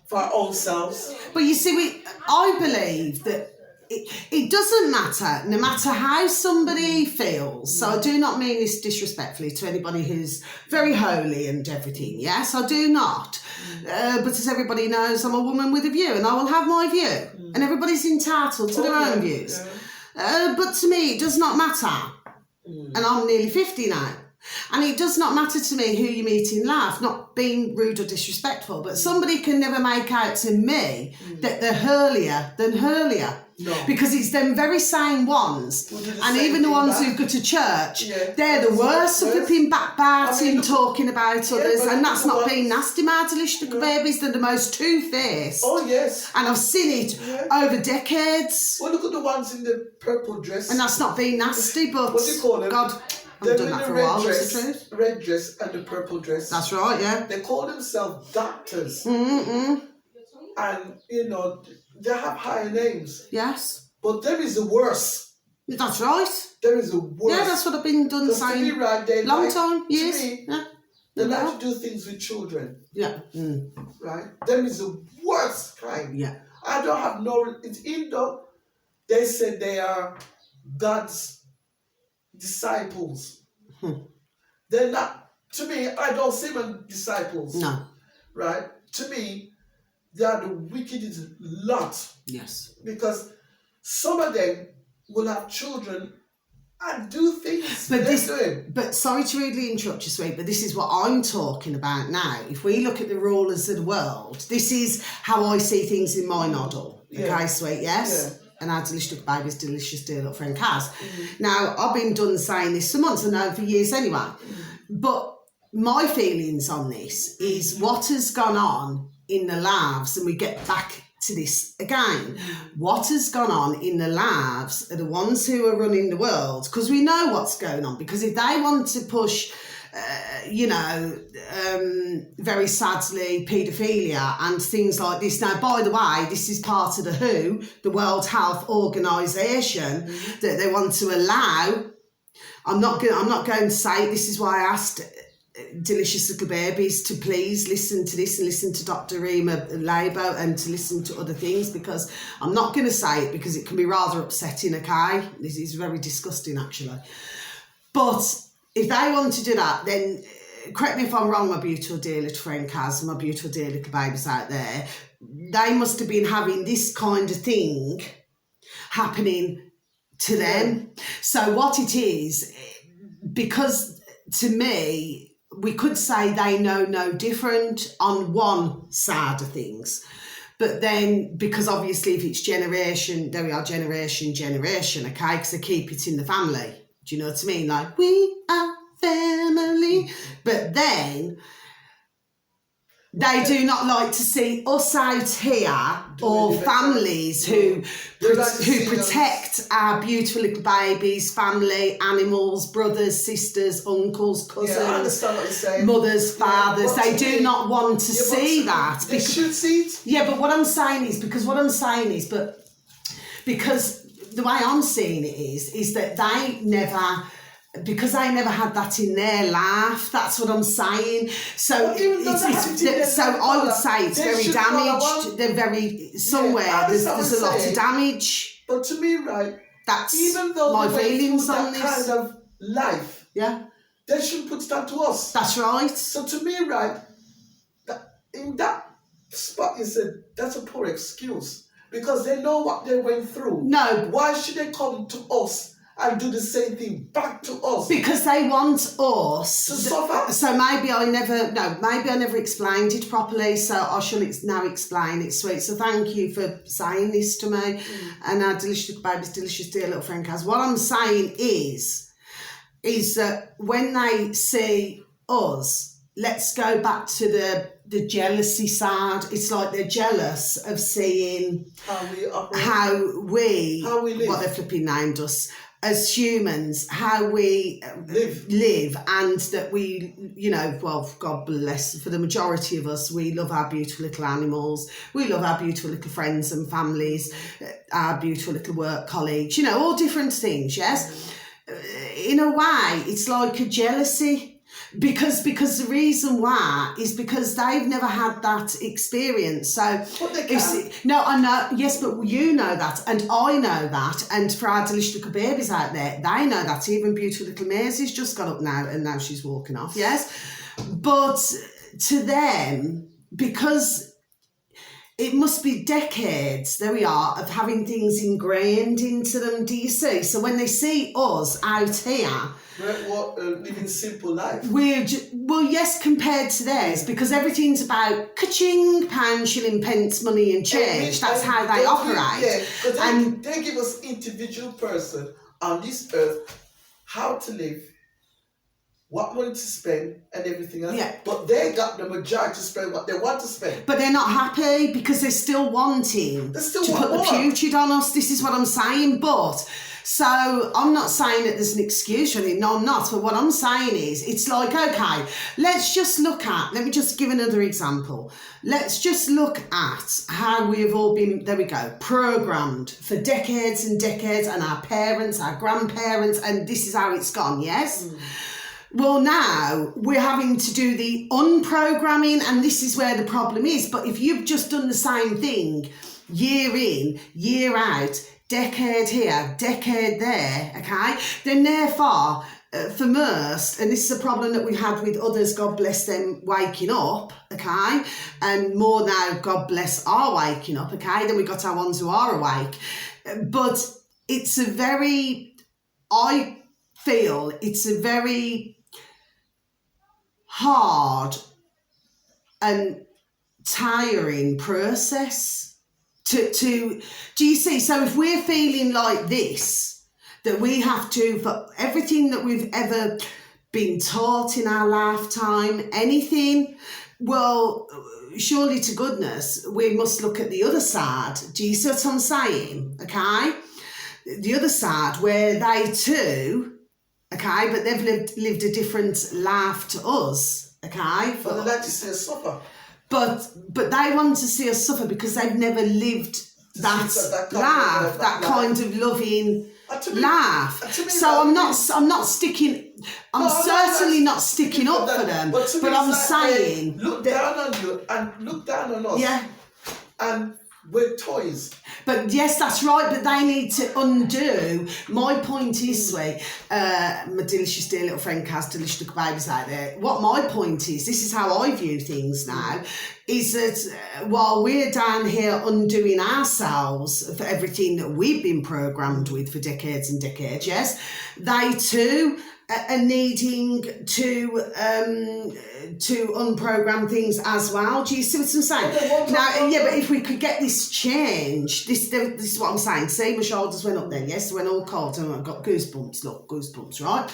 for our own selves. But you see, I believe that it doesn't matter, no matter how somebody feels. So I do not mean this disrespectfully to anybody who's very holy and everything. Yes, I do not. But as everybody knows, I'm a woman with a view, and I will have my view. And everybody's entitled to their own views. Yeah. But to me, it does not matter. And I'm nearly 50 now. And it does not matter to me who you meet in life, not being rude or disrespectful, but somebody can never make out to me that they're holier than holier. No. Because it's them very same ones, and even the ones who go to church, they're the worst for flipping backbiting, talking about others, and that's not being nasty, my delicious little babies. They're the most two-faced. Oh, yes. And I've seen it over decades. Well, look at the ones in the purple dress. And that's not being nasty, but what do you call them? God, I've done that for a while, that's the truth. Red dress and the purple dress. That's right, yeah. They call themselves doctors. Mm-mm. And, you know, they have higher names. Yes. But there is a worse. That's right. There is a worse. Yeah, that's what I've been done saying. To me, right, they long like, time, years. To me, yeah. they like to do things with children. Yeah. Right? There is a worst kind. Yeah. I don't have no... It's Indo. They said they are God's disciples. They're not... To me, I don't see them disciples. No. Right? To me, they are the wickedest lot. Yes. Because some of them will have children and do things but they're doing. But sorry to rudely interrupt you, sweet, but this is what I'm talking about now. If we look at the rulers of the world, this is how I see things in my model. Yeah. Okay, sweet, yes? Yeah. And our delicious little baby's delicious dear little friend Kaz. Now, I've been done saying this for months, I know for years anyway. But my feelings on this is what has gone on in the lives, and we get back to this again. What has gone on in the lives are the ones who are running the world, because we know what's going on. Because if they want to push, very sadly, paedophilia and things like this. Now, by the way, this is part of the WHO, the World Health Organization, that they want to allow. I'm not going to say, this is why I asked delicious little babies to please listen to this and listen to Dr. Rima Labo and to listen to other things, because I'm not going to say it because it can be rather upsetting, okay? This is very disgusting, actually. But if they want to do that, then correct me if I'm wrong, my beautiful dear little friend Kaz, my beautiful dear little babies out there, they must have been having this kind of thing happening to them. So what it is, because to me, we could say they know no different on one side of things. But then, because obviously if it's generation, there we are, generation, okay, because they keep it in the family. Do you know what I mean? Like, we are family. But then, they do not like to see us out here, or families who protect our beautiful little babies, family, animals, brothers, sisters, uncles, cousins, I understand what you're saying. Mothers, fathers. They do not want to see that. They should see it. Yeah, but what I'm saying is, because the way I'm seeing it is that they never... Because they never had that in their life, that's what I'm saying. So I would say it's very damaged. They're very somewhere. There's a lot of damage. But to me, right, that's even though my feelings on that this. kind of life, they should put that to us. That's right. So to me, right, in that spot, you said that's a poor excuse, because they know what they went through. No. Why should they come to us and do the same thing back to us. Because they want us to suffer. So maybe I never explained it properly, so I shall now explain it, sweet. So thank you for saying this to me. And our delicious baby's delicious dear little friend Kaz. What I'm saying is that when they see us, let's go back to the jealousy side. It's like they're jealous of seeing how we live, what they're flipping named us as humans, how we live, and that we, well, God bless, for the majority of us, we love our beautiful little animals, we love our beautiful little friends and families, our beautiful little work colleagues, all different things, yes? In a way, it's like a jealousy. Because the reason why is because they've never had that experience. So but they can. No, I know, yes, but you know that, and I know that, and for our delicious little babies out there, they know that. Even beautiful little Maisie's just got up now, and now she's walking off, yes? But to them, because it must be decades, there we are, of having things ingrained into them, do you see? So when they see us out here, living simple life. Well, yes, compared to theirs, because everything's about ka-ching, pound, shilling, pence, money and change. That's how they operate. And they give us individual person on this earth how to live, what money to spend and everything else. Yeah. But they got the majority to spend what they want to spend. But they're not happy because they're still wanting to put the putrid on us. This is what I'm saying. So I'm not saying that there's an excuse really, no I'm not, but what I'm saying is it's like, okay, let me just give another example. Let's just look at how we have all been, there we go, programmed for decades and decades, and our parents, our grandparents, and this is how it's gone, yes? Well, now we're having to do the unprogramming, and this is where the problem is. But if you've just done the same thing year in, year out, decade here, decade there, okay, then therefore, for most, and this is a problem that we had with others, God bless them, waking up, okay, and more now, God bless, are waking up, okay, then we got our ones who are awake. But I feel it's a very hard and tiring process to do you see? So if we're feeling like this, that we have to, for everything that we've ever been taught in our lifetime, anything, well, surely to goodness, we must look at the other side. Do you see what I'm saying? Okay? The other side where they too, okay, but they've lived a different life to us, okay? But they like to see us suffer. But they want to see us suffer because they've never lived that life, that kind of loving life. So I'm not sticking. I'm certainly not sticking up for them. But I'm saying, look down on you and look down on us. Yeah. And we're toys. But yes, that's right, but they need to undo. My point is, sweet, my delicious dear little friend Kaz, delicious little babies out there, what my point is, this is how I view things now, is that while we're down here undoing ourselves for everything that we've been programmed with for decades and decades, yes, they too are needing to unprogram things as well. Do you see what I'm saying? Now, yeah, but if we could get this change, this is what I'm saying. See, my shoulders went up then, yes, went all cold, and I've got goosebumps, look, goosebumps, right?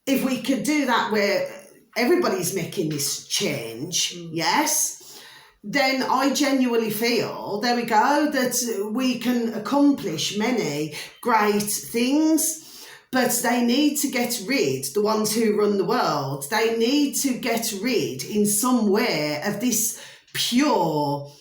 If we could do that where everybody's making this change, yes, then I genuinely feel, there we go, that we can accomplish many great things. But they need to get rid, the ones who run the world, they need to get rid in some way of this pure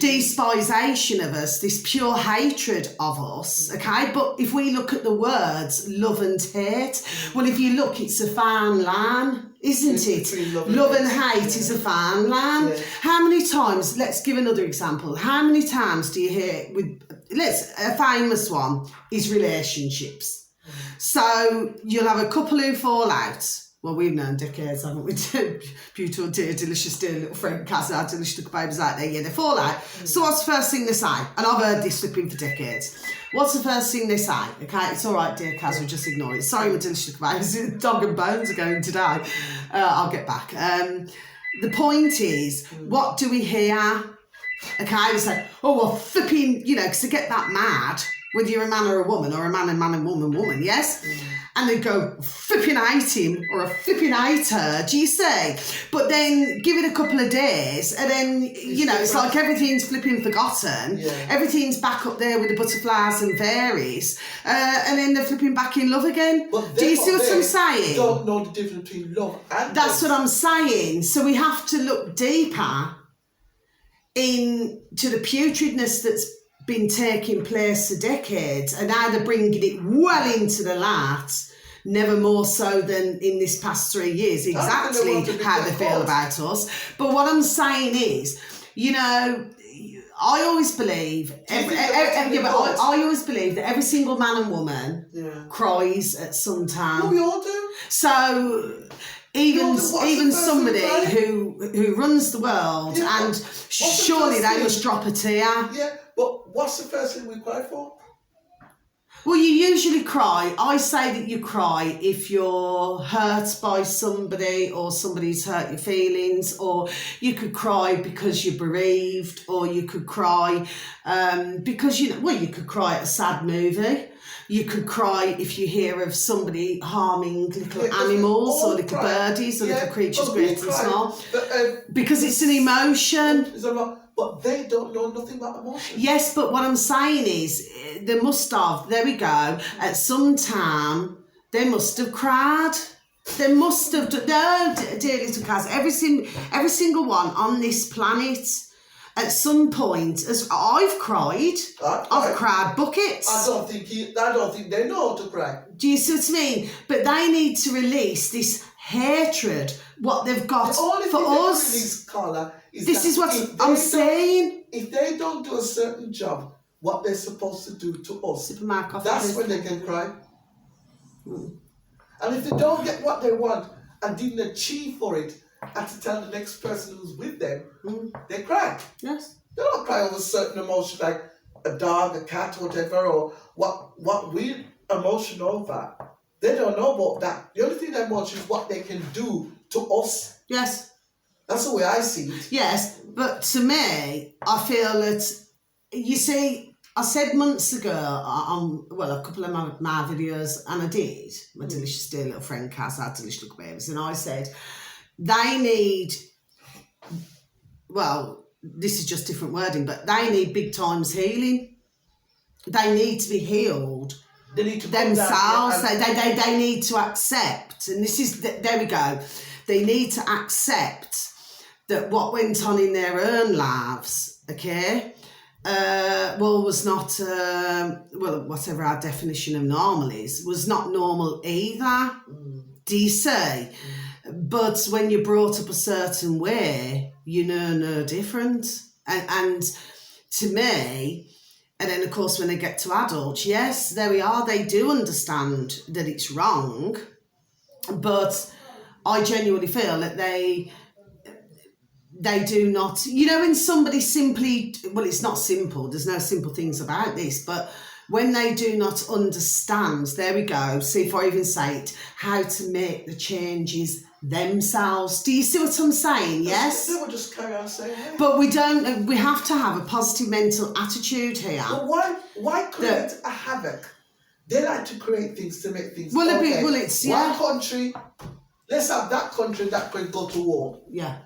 despisation of us, this pure hatred of us, okay? But if we look at the words love and hate, well, if you look, it's a fine line, isn't it? Love and hate is a fine line. Yeah. How many times, let's give another example, how many times do you hear a famous one is relationships. So you'll have a couple who fall out, Well, we've known decades, haven't we? Beautiful, dear, delicious, dear little friend, Kaz, our delicious little babies out there. Yeah, they fall out. So what's the first thing they say? And I've heard this flipping for decades. What's the first thing they say? Okay, it's all right, dear Kaz, we'll just ignore it. Sorry, my delicious little babies. Dog and bones are going today. I'll get back. The point is, what do we hear? Okay, we say, oh, well, flipping, because they get that mad, whether you're a man or a woman, or a man and woman, yes? And they go, flipping hate him, or a flipping hate her, do you see? But then give it a couple of days, and then, it's like everything's flipping forgotten. Yeah. Everything's back up there with the butterflies and fairies, and then they're flipping back in love again. Do you see what I'm saying? Don't know the difference between love and That's what I'm saying. So we have to look deeper into the putridness that's been taking place for decades, and now they're bringing it well into the light, never more so than in this past 3 years, exactly how they feel about us. But what I'm saying is, I always believe, I always believe that every single man and woman cries at some time. Well, we all do. So even somebody who runs the world, and surely they must drop a tear. Yeah, but what's the first thing we cry for? Well, you usually cry. I say that you cry if you're hurt by somebody, or somebody's hurt your feelings, or you could cry because you're bereaved, or you could cry because you could cry at a sad movie. You could cry if you hear of somebody harming little animals, or little birdies, or little creatures great and small, because it's an emotion. But they don't know nothing about emotion. Yes, but what I'm saying is, they must have, there we go, at some time, they must have cried. They must have, no, dear little Kaz, every single one on this planet, at some point, as I've cried. I've cried buckets. I don't think they know how to cry. Do you see what I mean? But they need to release this hatred, what they've got for us. Release, Carla, this is what I'm saying. If they don't do a certain job, what they're supposed to do to us, that's when they can cry. And if they don't get what they want and didn't achieve for it, and to tell the next person who's with them, they cry. Yes. They don't cry over certain emotion like a dog, a cat, whatever, or what we're emotional over. They don't know about that. The only thing they watch is what they can do to us. Yes. That's the way I see it. Yes, but to me, I feel that, you see, I said months ago on, a couple of my videos, and I did, my delicious dear little friend Kaz, our delicious little babies, and I said, they need, this is just different wording, but they need big times healing. They need to be healed. They need to themselves. They need to accept, and this is, there we go. They need to accept that what went on in their own lives, okay, was not, whatever our definition of normal is, was not normal either. Do you see? But when you're brought up a certain way, you know no different. And to me, and then of course when they get to adults, yes, there we are, they do understand that it's wrong, but I genuinely feel that they do not, when somebody simply, it's not simple, there's no simple things about this, but when they do not understand, there we go, see if I even say it, how to make the changes themselves. Do you see what I'm saying? Yes? They will just carry on saying it. But we have to have a positive mental attitude here. But why create a havoc? They like to create things to make things One country, let's have that country that could go to war. Yeah.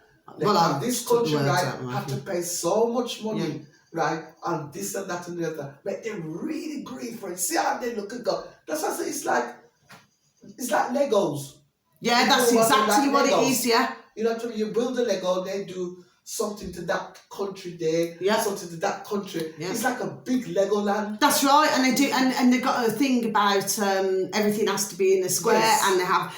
This country, have to pay so much money, right, on this and that and the other. Make them really grieve for it. See how they look at God. That's what I say. It's like Legos. Yeah, that's exactly what it is, yeah. You know what I mean? You build a Lego, they do something to that country there, Yeah. something to that country. Yeah. It's like a big Legoland. That's right, and they do, and they've got a thing about everything has to be in a square, Yes. and they have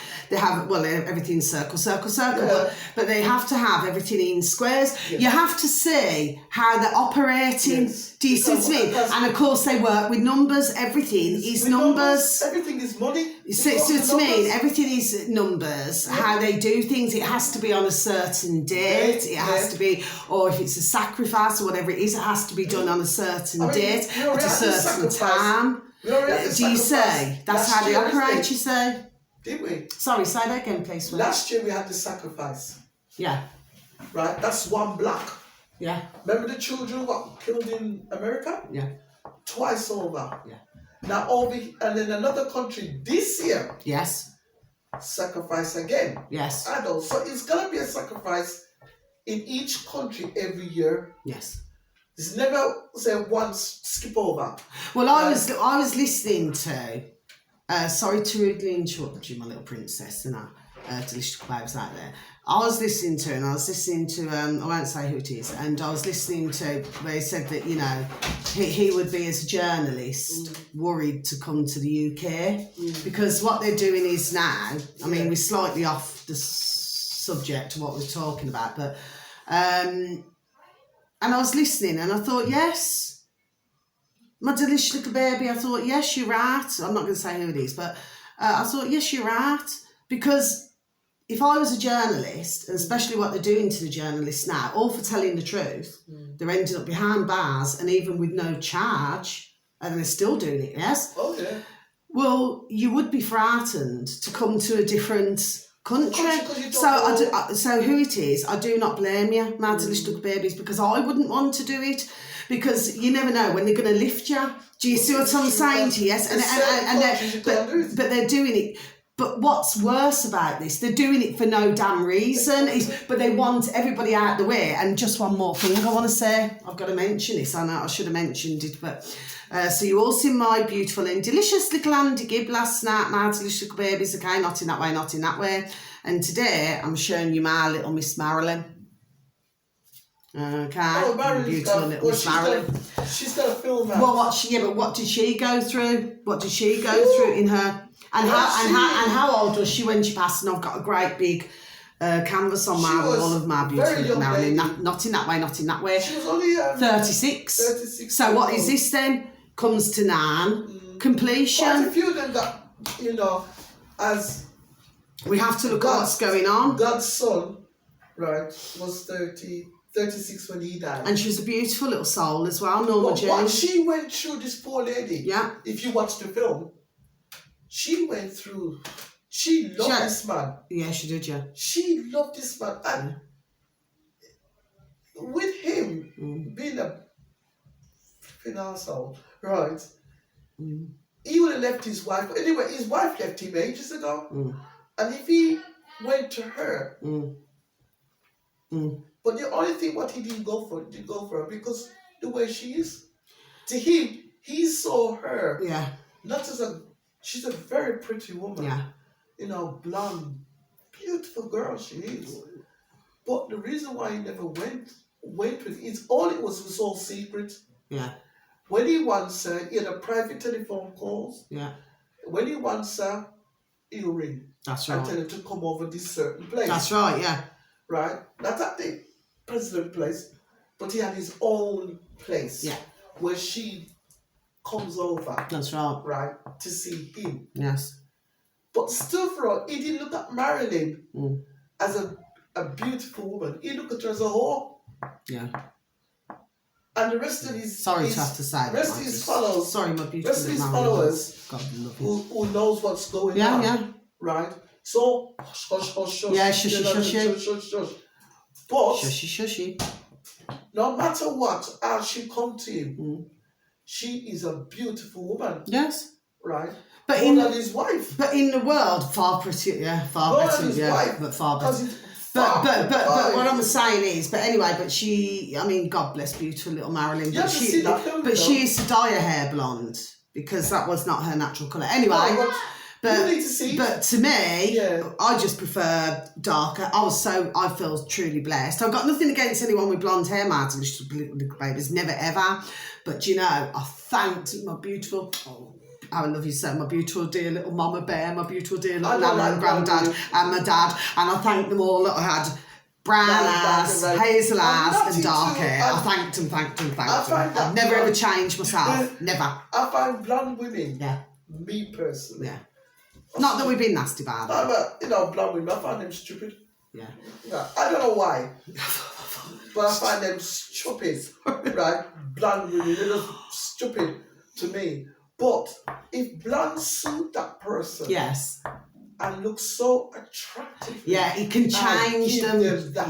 well, everything's circle, Yeah. but they have to have everything in squares. Yes. You have to see how they're operating. Yes. Do you see what I mean? Because- And of course, they work with numbers. Everything is With numbers. Everything is money. So to me, everything is numbers. Yeah. How they do things, it has to be on a certain date. It has to be, or if it's a sacrifice or whatever it is, it has to be done on a certain date we already at a had the certain sacrifice. time. We already had the Do you sacrifice say that's last how they year, isn't operate? it? You say? Did we? Sorry, say that again, please. Will. Last year we had the sacrifice, Yeah, right? That's one block. yeah, Remember the children who got killed in America? yeah, Twice over. yeah. Now and in another country this year, Yes, sacrifice again. yes, Adults. So it's gonna be a sacrifice in each country every year. yes. It's never say once skip over. Well, I was listening to. Sorry to rudely interrupt you, my little princess, and delicious babes out there. I was listening to, I won't say who it is, and I was listening to where he said that, you know, he would be, as a journalist, worried to come to the UK because what they're doing is now, I mean, we're slightly off the subject of what we're talking about, but, and I was listening and I thought, yes, my delicious little baby, I thought, yes, you're right. I'm not going to say who it is, but I thought, yes, you're right. Because if I was a journalist, and especially what they're doing to the journalists now, all for telling the truth, they're ending up behind bars and even with no charge, and they're still doing it, yes? Oh yeah. Well, you would be frightened to come to a different country. So who it is, I do not blame you, my delicious little babies, because I wouldn't want to do it. Because you never know when they're going to lift you. Do you see what I'm saying to you? Yes, but they're doing it. But what's worse about this? They're doing it for no damn reason. But they want everybody out the way. And just one more thing I want to say. I've got to mention this. I know I should have mentioned it, but so you all seen my beautiful and delicious little Andy Gibb last night. My delicious little babies. Okay, not in that way, not in that way. And today I'm showing you my little Miss Marilyn. Okay, beautiful little Miss Marilyn. She's got a film out. Well, but what did she go through? What did she go through in her? And how old was she when she passed? And I've got a great big canvas on my wall of my beautiful little Marilyn. Not in that way, not in that way. She was only 36. 36. So what is this then? Comes to 9. Completion. Quite a few of them got, you know, as we have to look at what's going on. God's son, right, was 36 when he died. And she was a beautiful little soul as well, Norma Jane. What she went through, this poor lady, yeah. If you watch the film, she went through, she loved this man. Yeah, she did, yeah. She loved this man. And with him being a flipping arsehole, right, he would have left his wife. Anyway, his wife left him ages ago. And if he went to her, but the only thing what he didn't go for her because the way she is. To him, he saw her not as she's a very pretty woman. Yeah. You know, blonde, beautiful girl she is. But the reason why he never went with it is it was all secret. Yeah. When he wants her, he had a private telephone calls. Yeah. When he wants her, he'll ring. That's right. And tell her to come over this certain place. That's right, yeah. Right? Not at the president place, but he had his own place. Yeah. Where she comes over. That's right. Right? To see him. Yes. But still for all, he didn't look at Marilyn as a beautiful woman. He looked at her as a whore. Yeah. And the rest of his... Sorry to have to say that. The rest of his followers... Sorry, my beautiful rest of his followers God love him. who knows what's going on. Yeah. Right? So, hush. Yeah, shushy. But... Shushy. No matter what, how she come to him, she is a beautiful woman. Yes. Right? But more than his wife. But in the world, far prettier, wife, but far better. But what I'm saying is, but she, I mean, God bless beautiful little Marilyn, but she is to dye her hair blonde because that was not her natural colour. Anyway, You need to see. But to me, Yeah. I just prefer darker. I feel truly blessed. I've got nothing against anyone with blonde hair, Martin, little babies, never ever. But you know, I thanked my beautiful, I love you so, my beautiful dear little mama bear, my beautiful dear little nana and granddad, and my dad, and I thanked them all that I had brown ass, hazel ass, and dark hair. I thanked them. I've never ever changed myself. Never. I find blonde women. Yeah. Me personally. Yeah. Not that we've been nasty about it. Blonde women, I find them stupid. Yeah. I don't know why. But I find them stupid. Right? Blonde women, they're just stupid to me. But if blonde suit that person. Yes. And look so attractive. Yeah, it can change them.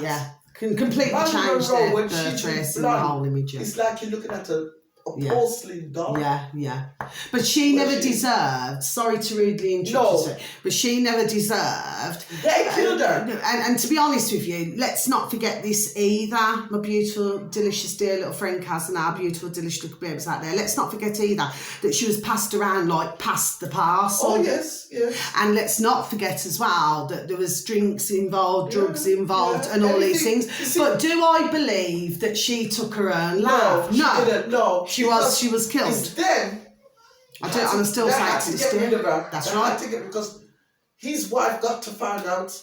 Yeah. Can completely change their trace and the whole image. It's like you're looking at a porcelain doll. Yeah. But she never deserved, sorry to rudely interrupt you, but she never deserved. They killed her. And to be honest with you, let's not forget this either. My beautiful, delicious, dear little friend Kaz and our beautiful, delicious little babies out there. Let's not forget either that she was passed around like past the parcel. Oh, yes. And let's not forget as well that there was drinks involved, drugs involved, and all these things. But do I believe that she took her own life? No, she didn't. No. She was killed. It's them. I'm still saying to this day. That's right. Because his wife got to find out.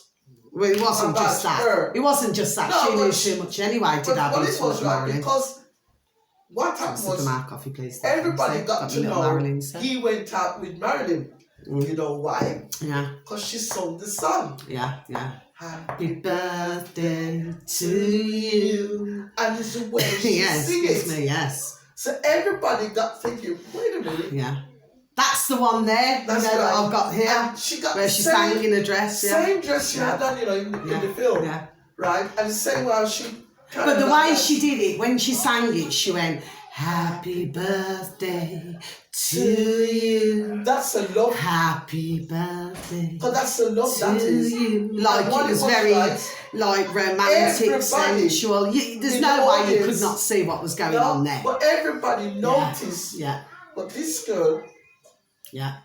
Well, it wasn't just that. Her. It wasn't just that. No, she knew too much anyway. Did that? But it was right because what happened was coffee, please. everybody got to know he went out with Marilyn. You know why? Yeah. Because she sold the song. Yeah. Happy birthday to you. And it's the way she sings it. Yes. So everybody got thinking, wait a minute. Yeah. That's the one there, that I've got here. And she got where she sang in a dress. Same dress she had on, in the film. Yeah. Right? And the same way she... But the way she did it, when she sang it, she went, happy birthday to you. That's a love. Happy birthday. Because that's a love to you. Like it was very romantic, sensual. There's no way you could not see what was going on there. But everybody noticed. Yeah. But this girl. Yeah.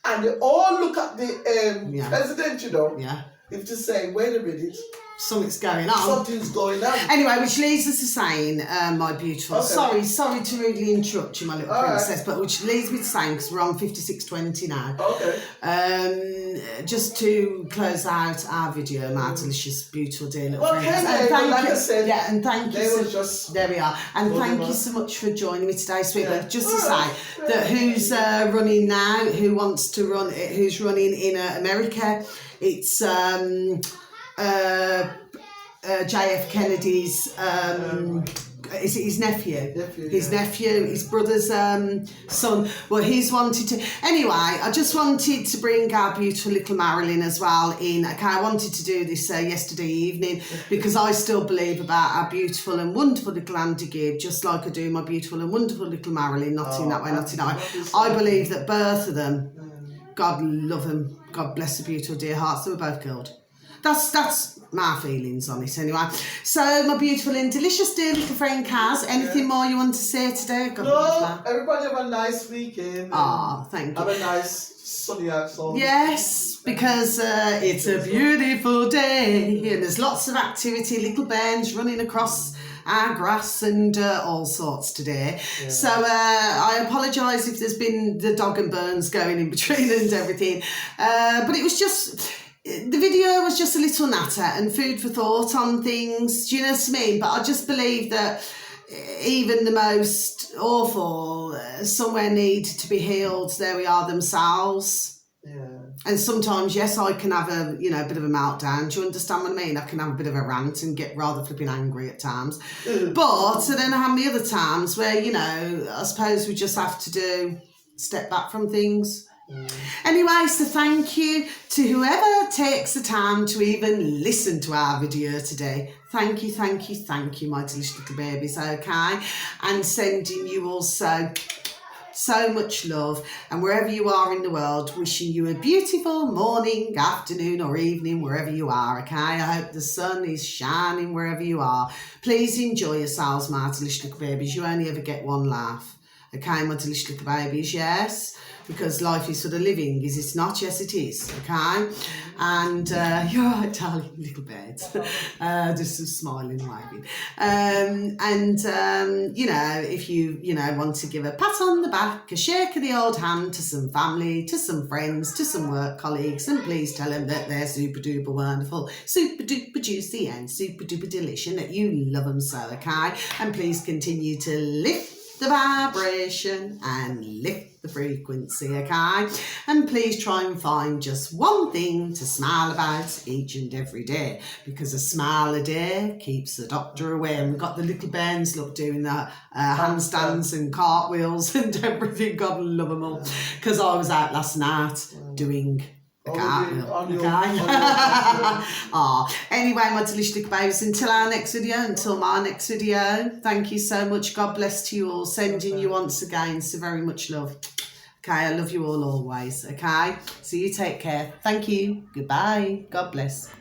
And they all look at the president, Yeah. If to say, wait a minute. Something's going on. Something's going on. Anyway, which leads us to saying, my beautiful. Okay. Sorry to rudely interrupt you, my little princess, but which leads me to saying, because we're on 56:20 now. Okay. Just to close out our video, my delicious, beautiful, dear little friends. And like I said, and thank you. There we are. And thank you on. so much for joining me today, sweetheart. Just to say that who's running now, who wants to run, who's running in America, it's JF Kennedy's is it his nephew? His brother's son. Well, he's wanted to. Anyway, I just wanted to bring our beautiful little Marilyn as well in. Okay, I wanted to do this yesterday evening because I still believe about our beautiful and wonderful little Andy Gibb, just like I do my beautiful and wonderful little Marilyn. Not in that way. I believe that both of them, God love them, God bless the beautiful dear hearts, they were both killed. That's my feelings on it anyway. So, my beautiful and delicious dear little friend Kaz, anything more you want to say today? No, everybody have a nice weekend. Thank you. Have a nice sunny outside. Yes, because it's a beautiful day and there's lots of activity, little bands running across our grass and all sorts today. Yeah. So I apologise if there's been the dog and burns going in between and everything. But it was just... The video was just a little natter and food for thought on things, do you know what I mean? But I just believe that even the most awful somewhere need to be healed, there we are themselves. Yeah. And sometimes, yes, I can have a bit of a meltdown. Do you understand what I mean? I can have a bit of a rant and get rather flipping angry at times. But then I have the other times where, I suppose we just have to step back from things. Anyway, so thank you to whoever takes the time to even listen to our video today. Thank you, my delicious little babies, okay? And sending you also so much love. And wherever you are in the world, wishing you a beautiful morning, afternoon or evening, wherever you are, okay? I hope the sun is shining wherever you are. Please enjoy yourselves, my delicious little babies. You only ever get one laugh. Okay, my delicious little babies, yes. Because life is for the living, is it not? Yes, it is, okay? And you're right, darling, little birds. Just smiling, waving. You know, if you want to give a pat on the back, a shake of the old hand to some family, to some friends, to some work colleagues, and please tell them that they're super duper wonderful, super duper juicy, and super duper delicious, and that you love them so, okay? And please continue to lift the vibration and lift the frequency, okay? And please try and find just one thing to smile about each and every day, because a smile a day keeps the doctor away. And we've got the little bands, look, doing the handstands and cartwheels and everything. God love them all. Because I was out last night doing a cartwheel, okay? Anyway, my delicious little babies, until our next video, until my next video, thank you so much. God bless to you all. Sending you once again so very much love. Okay, I love you all always, okay? So you take care. Thank you. Goodbye. God bless.